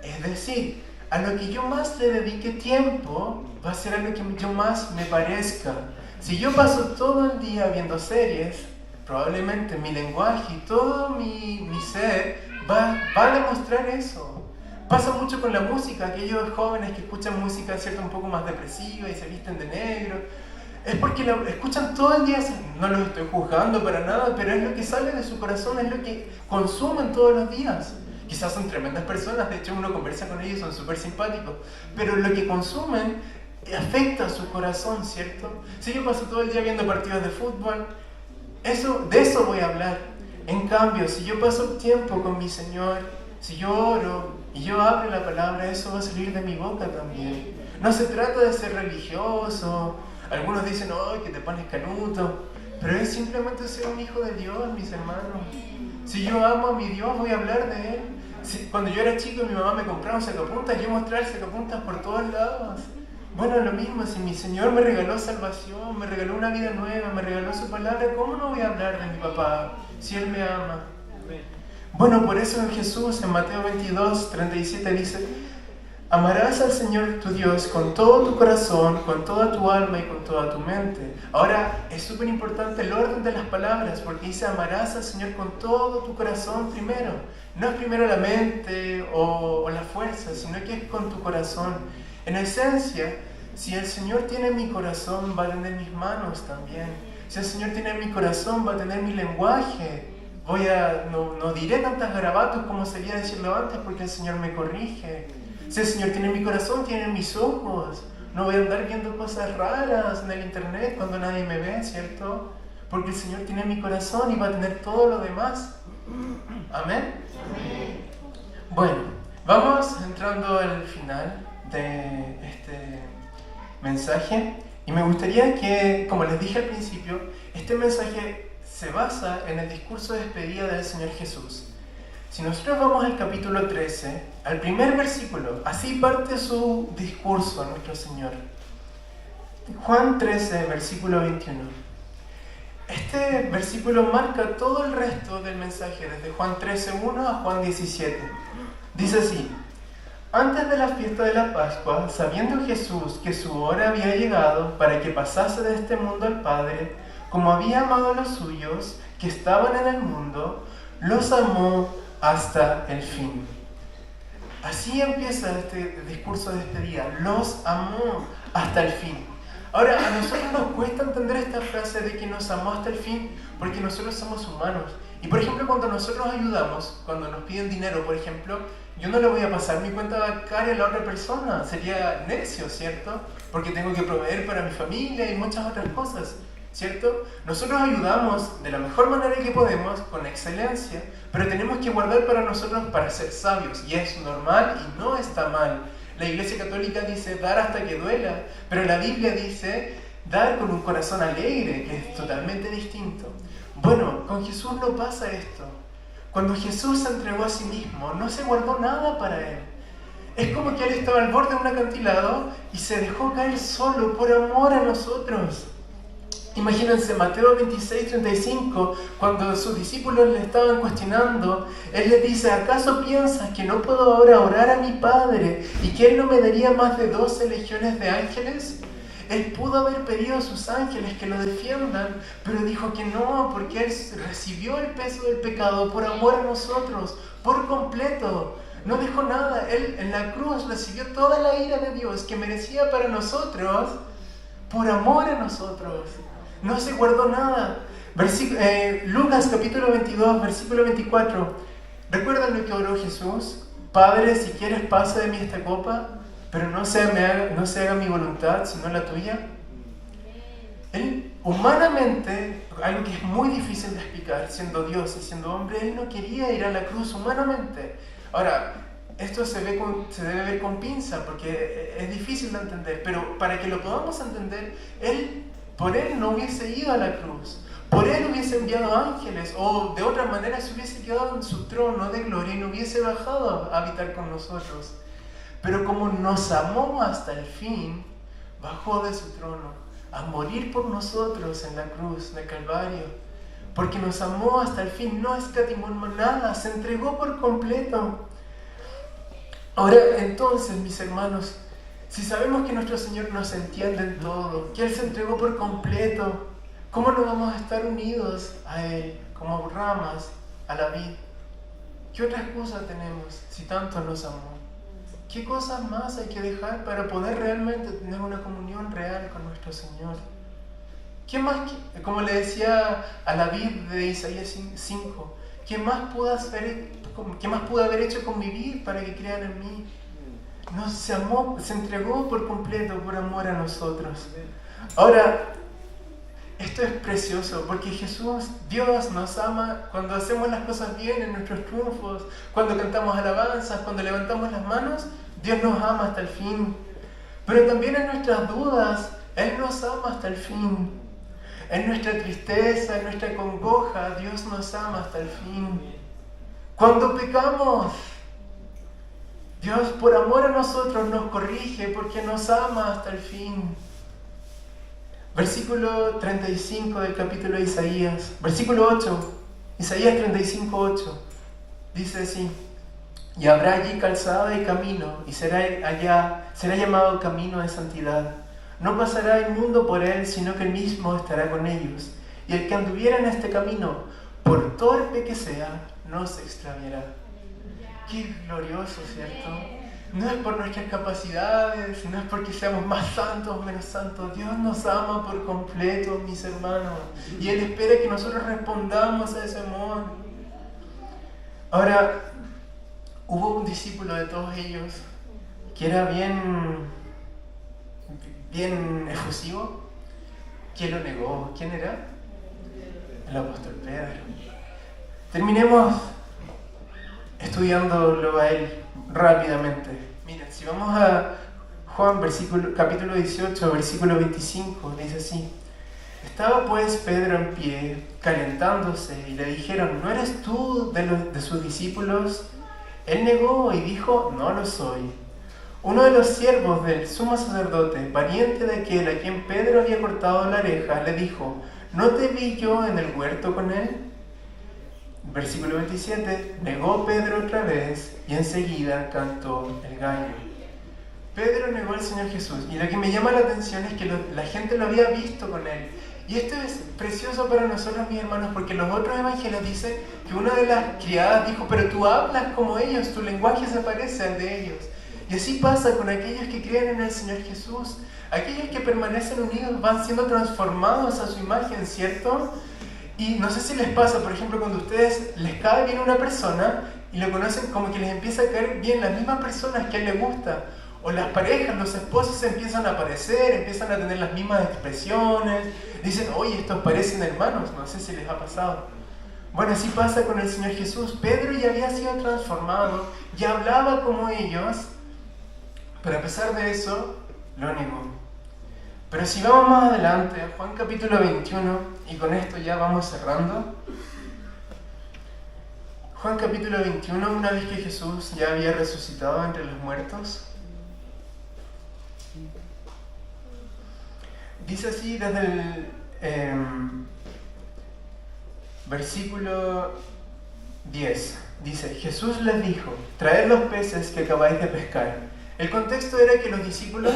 Es decir, a lo que yo más le dedique tiempo va a ser a lo que yo más me parezca. Si yo paso todo el día viendo series, probablemente mi lenguaje y todo mi ser va a demostrar eso. Pasa mucho con la música, aquellos jóvenes que escuchan música cierto un poco más depresiva y se visten de negro. Es porque la escuchan todo el día, no los estoy juzgando para nada, pero es lo que sale de su corazón, es lo que consumen todos los días. Quizás son tremendas personas, de hecho uno conversa con ellos, son súper simpáticos, pero lo que consumen afecta a su corazón, ¿cierto? Si yo paso todo el día viendo partidos de fútbol, de eso voy a hablar. En cambio, si yo paso tiempo con mi Señor, si yo oro y yo hablo la palabra, eso va a salir de mi boca también. No se trata de ser religioso. Algunos dicen, ¡ay, que te pones canuto! Pero es simplemente ser un hijo de Dios, mis hermanos. Si yo amo a mi Dios, voy a hablar de Él. Cuando yo era chico, mi mamá me compraba un sacapuntas, yo mostraba el sacapuntas por todos lados. Bueno, lo mismo, si mi Señor me regaló salvación, me regaló una vida nueva, me regaló su palabra, ¿cómo no voy a hablar de mi papá si Él me ama? Bueno, por eso Jesús en Mateo 22, 37 dice: amarás al Señor tu Dios con todo tu corazón, con toda tu alma y con toda tu mente. Ahora, es súper importante el orden de las palabras, porque dice amarás al Señor con todo tu corazón primero. No es primero la mente o la fuerza, sino que es con tu corazón. En esencia, si el Señor tiene mi corazón, va a tener mis manos también. Si el Señor tiene mi corazón, va a tener mi lenguaje. No diré tantas garabatos como sería decirlo antes, porque el Señor me corrige. Si el Señor tiene mi corazón, tiene mis ojos. No voy a andar viendo cosas raras en el internet cuando nadie me ve, ¿cierto? Porque el Señor tiene mi corazón y va a tener todo lo demás. ¿Amén? Bueno, vamos entrando al final de este mensaje. Y me gustaría que, como les dije al principio, este mensaje se basa en el discurso de despedida del Señor Jesús. Si nosotros vamos al capítulo 13, al primer versículo, así parte su discurso a nuestro Señor. Juan 13, versículo 21. Este versículo marca todo el resto del mensaje, desde Juan 13:1 a Juan 17. Dice así: antes de la fiesta de la Pascua, sabiendo Jesús que su hora había llegado para que pasase de este mundo al Padre, como había amado a los suyos que estaban en el mundo, los amó hasta el fin. Así empieza este discurso de despedida. Los amó hasta el fin. Ahora, a nosotros nos cuesta entender esta frase de que nos amó hasta el fin, porque nosotros somos humanos. Y por ejemplo, cuando nosotros ayudamos, cuando nos piden dinero, por ejemplo, yo no le voy a pasar mi cuenta bancaria a la otra persona. Sería necio, ¿cierto? Porque tengo que proveer para mi familia y muchas otras cosas, ¿cierto? Nosotros ayudamos de la mejor manera que podemos, con excelencia, pero tenemos que guardar para nosotros para ser sabios, y es normal y no está mal. La Iglesia Católica dice dar hasta que duela, pero la Biblia dice dar con un corazón alegre, que es totalmente distinto. Bueno, con Jesús no pasa esto. Cuando Jesús se entregó a sí mismo, no se guardó nada para Él. Es como que Él estaba al borde de un acantilado y se dejó caer solo por amor a nosotros. Imagínense Mateo 26:35, cuando sus discípulos le estaban cuestionando, Él les dice: ¿acaso piensas que no puedo ahora orar a mi Padre y que Él no me daría más de 12 legiones de ángeles? Él pudo haber pedido a sus ángeles que lo defiendan, pero dijo que no, porque Él recibió el peso del pecado por amor a nosotros, por completo. No dejó nada. Él en la cruz recibió toda la ira de Dios que merecía para nosotros, por amor a nosotros. No se guardó nada. Lucas capítulo 22, versículo 24. ¿Recuerdan lo que oró Jesús? Padre, si quieres pasa de mí esta copa, pero no se haga mi voluntad, sino la tuya. Él, humanamente, algo que es muy difícil de explicar, siendo Dios y siendo hombre, Él no quería ir a la cruz humanamente. Ahora, esto se debe ver con pinza, porque es difícil de entender, pero para que lo podamos entender, por Él no hubiese ido a la cruz, por Él hubiese enviado ángeles, o de otra manera se hubiese quedado en su trono de gloria y no hubiese bajado a habitar con nosotros. Pero como nos amó hasta el fin, bajó de su trono a morir por nosotros en la cruz del Calvario. Porque nos amó hasta el fin, no escatimó nada, se entregó por completo. Ahora, entonces, mis hermanos, si sabemos que nuestro Señor nos entiende en todo, que Él se entregó por completo, ¿cómo no vamos a estar unidos a Él como ramas a la vid? ¿Qué otra excusa tenemos si tanto nos amó? ¿Qué cosas más hay que dejar para poder realmente tener una comunión real con nuestro Señor? ¿Qué más, como le decía a la vid de Isaías 5, qué más pude haber hecho con mi vid para que crean en mí? Se amó, se entregó por completo por amor a nosotros. Ahora, esto es precioso porque Dios nos ama cuando hacemos las cosas bien en nuestros triunfos, cuando cantamos alabanzas, cuando levantamos las manos. Dios nos ama hasta el fin. Pero también en nuestras dudas, Él nos ama hasta el fin. En nuestra tristeza, en nuestra congoja, Dios nos ama hasta el fin. Cuando pecamos, Dios por amor a nosotros nos corrige porque nos ama hasta el fin. Versículo 35 del capítulo de Isaías, versículo 8, Isaías 35:8, dice así: y habrá allí calzada y camino, y será llamado camino de santidad. No pasará el mundo por él, sino que él mismo estará con ellos. Y el que anduviera en este camino, por torpe que sea, no se extraviará. Qué glorioso, ¿cierto? No es por nuestras capacidades, no es porque seamos más santos o menos santos. Dios nos ama por completo, mis hermanos. Y Él espera que nosotros respondamos a ese amor. Ahora, hubo un discípulo de todos ellos que era bien efusivo, que lo negó. ¿Quién era? El apóstol Pedro. Terminemos estudiándolo a él rápidamente. Miren, si vamos a Juan capítulo 18, versículo 25, dice así: estaba pues Pedro en pie, calentándose, y le dijeron: ¿no eres tú de sus discípulos? Él negó y dijo: no lo soy. Uno de los siervos del sumo sacerdote, pariente de aquel a quien Pedro había cortado la oreja, le dijo: ¿no te vi yo en el huerto con él? Versículo 27, negó Pedro otra vez y enseguida cantó el gallo. Pedro negó al Señor Jesús, y lo que me llama la atención es que la gente lo había visto con él. Y esto es precioso para nosotros, mis hermanos, porque los otros evangelios dicen que una de las criadas dijo: pero tú hablas como ellos, tu lenguaje se parece al de ellos. Y así pasa con aquellos que creen en el Señor Jesús. Aquellos que permanecen unidos van siendo transformados a su imagen, ¿cierto? Y no sé si les pasa, por ejemplo, cuando a ustedes les cae bien una persona y lo conocen, como que les empieza a caer bien las mismas personas que a él le gusta. O las parejas, los esposos empiezan a aparecer, empiezan a tener las mismas expresiones. Dicen: oye, estos parecen hermanos. No sé si les ha pasado. Bueno, así pasa con el Señor Jesús. Pedro ya había sido transformado, ya hablaba como ellos, pero a pesar de eso, lo negó. Pero si vamos más adelante, a Juan capítulo 21, y con esto ya vamos cerrando. Juan capítulo 21, una vez que Jesús ya había resucitado entre los muertos, dice así desde el versículo 10, dice: Jesús les dijo, traed los peces que acabáis de pescar. El contexto era que los discípulos,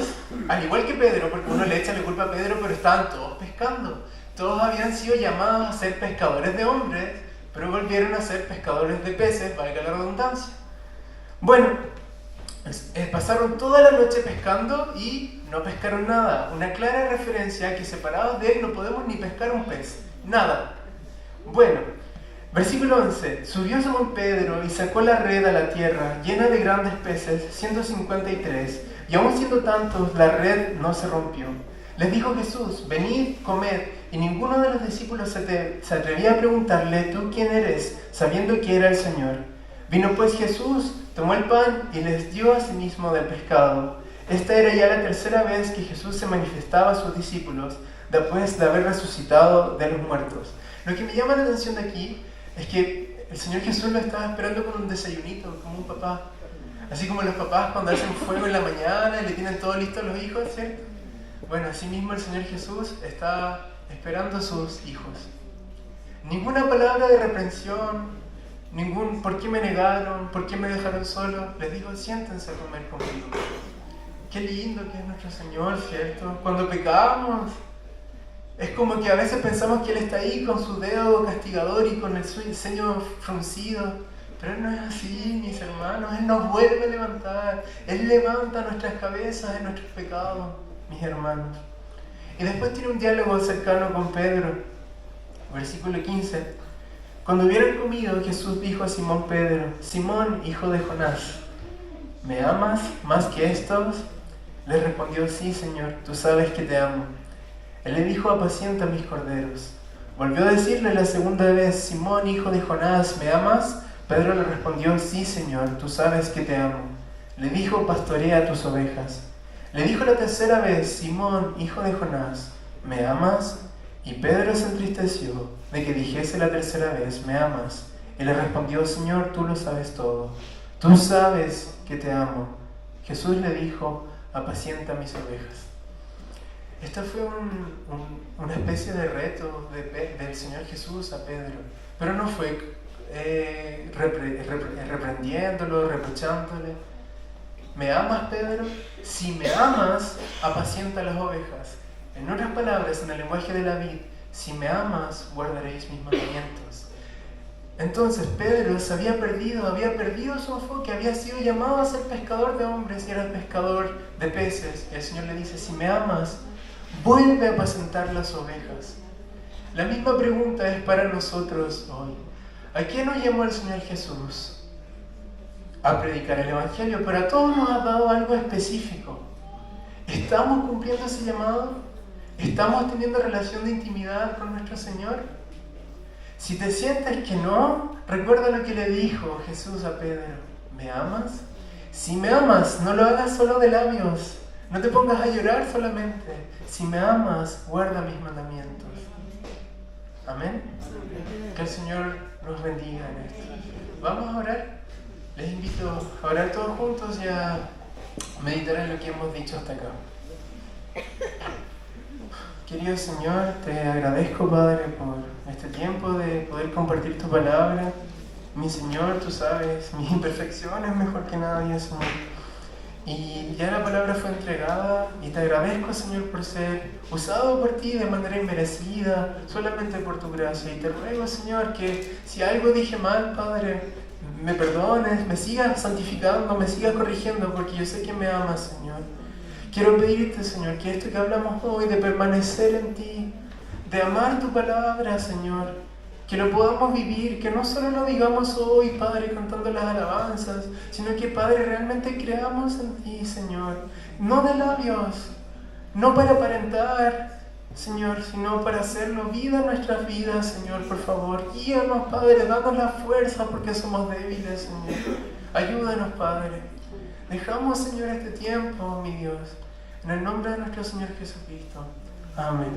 al igual que Pedro, porque uno le echa la culpa a Pedro, pero estaban todos pescando. Todos habían sido llamados a ser pescadores de hombres, pero volvieron a ser pescadores de peces, valga la redundancia. Bueno, pasaron toda la noche pescando y no pescaron nada. Una clara referencia a que separados de él no podemos ni pescar un pez. Nada. Bueno, versículo 11. Subió Simón Pedro y sacó la red a la tierra, llena de grandes peces, 153, y aun siendo tantos, la red no se rompió. Les dijo Jesús: venid, comed, y ninguno de los discípulos se atrevía a preguntarle: ¿tú quién eres?, sabiendo que era el Señor. Vino pues Jesús, tomó el pan y les dio a sí mismo del pescado. Esta era ya la tercera vez que Jesús se manifestaba a sus discípulos, después de haber resucitado de los muertos. Lo que me llama la atención de aquí es que el Señor Jesús lo estaba esperando con un desayunito, como un papá. Así como los papás cuando hacen fuego en la mañana y le tienen todo listo a los hijos, ¿cierto? Bueno, así mismo el Señor Jesús está esperando a sus hijos. Ninguna palabra de reprensión, ningún ¿por qué me negaron?, ¿por qué me dejaron solo? Les dijo: siéntense a comer conmigo. Qué lindo que es nuestro Señor, ¿cierto? Cuando pecamos, es como que a veces pensamos que Él está ahí con su dedo castigador y con el ceño fruncido, pero Él no es así, mis hermanos. Él nos vuelve a levantar. Él levanta nuestras cabezas en nuestros pecados, mis hermanos. Y después tiene un diálogo cercano con Pedro. Versículo 15. Cuando hubieran comido, Jesús dijo a Simón Pedro: Simón, hijo de Jonás, ¿me amas más que estos? Le respondió: sí, Señor, tú sabes que te amo. Él le dijo: apacienta mis corderos. Volvió a decirle la segunda vez: Simón, hijo de Jonás, ¿me amas? Pedro le respondió: sí, Señor, tú sabes que te amo. Le dijo: pastorea tus ovejas. Le dijo la tercera vez: Simón, hijo de Jonás, ¿me amas? Y Pedro se entristeció de que dijese la tercera vez: ¿me amas? Y le respondió: Señor, tú lo sabes todo. Tú sabes que te amo. Jesús le dijo: apacienta mis ovejas. Esto fue una especie de reto del Señor Jesús a Pedro, pero no fue reprendiéndolo, reprochándole. ¿Me amas, Pedro? Si me amas, apacienta las ovejas. En otras palabras, en el lenguaje de la vid, si me amas, guardaréis mis mandamientos. Entonces Pedro se había perdido su enfoque, había sido llamado a ser pescador de hombres y era pescador de peces. Y el Señor le dice: si me amas, vuelve a apacentar las ovejas. La misma pregunta es para nosotros hoy. ¿A quién nos llamó el Señor Jesús? A predicar el Evangelio, pero a todos nos ha dado algo específico. ¿Estamos cumpliendo ese llamado? ¿Estamos teniendo relación de intimidad con nuestro Señor? Si te sientes que no, recuerda lo que le dijo Jesús a Pedro: ¿me amas? Si me amas, no lo hagas solo de labios. No te pongas a llorar solamente. Si me amas, guarda mis mandamientos. Amén. Que el Señor nos bendiga en esto. Vamos a orar. Les invito a orar todos juntos y a meditar en lo que hemos dicho hasta acá. Querido Señor, te agradezco, Padre, por este tiempo de poder compartir tu palabra. Mi Señor, tú sabes mis imperfecciones mejor que nadie, Señor. Y ya la palabra fue entregada y te agradezco, Señor, por ser usado por ti de manera inmerecida, solamente por tu gracia. Y te ruego, Señor, que si algo dije mal, Padre, me perdones, me sigas santificando, me sigas corrigiendo, porque yo sé que me amas, Señor. Quiero pedirte, Señor, que esto que hablamos hoy, de permanecer en ti, de amar tu palabra, Señor, que lo podamos vivir, que no solo lo digamos hoy, Padre, cantando las alabanzas, sino que, Padre, realmente creamos en ti, Señor, no de labios, no para aparentar, Señor, sino para hacerlo vida en nuestras vidas, Señor. Por favor, guíanos, Padre, danos la fuerza porque somos débiles, Señor. Ayúdanos, Padre. Dejamos, Señor, este tiempo, mi Dios, En el nombre de nuestro Señor Jesucristo. Amén.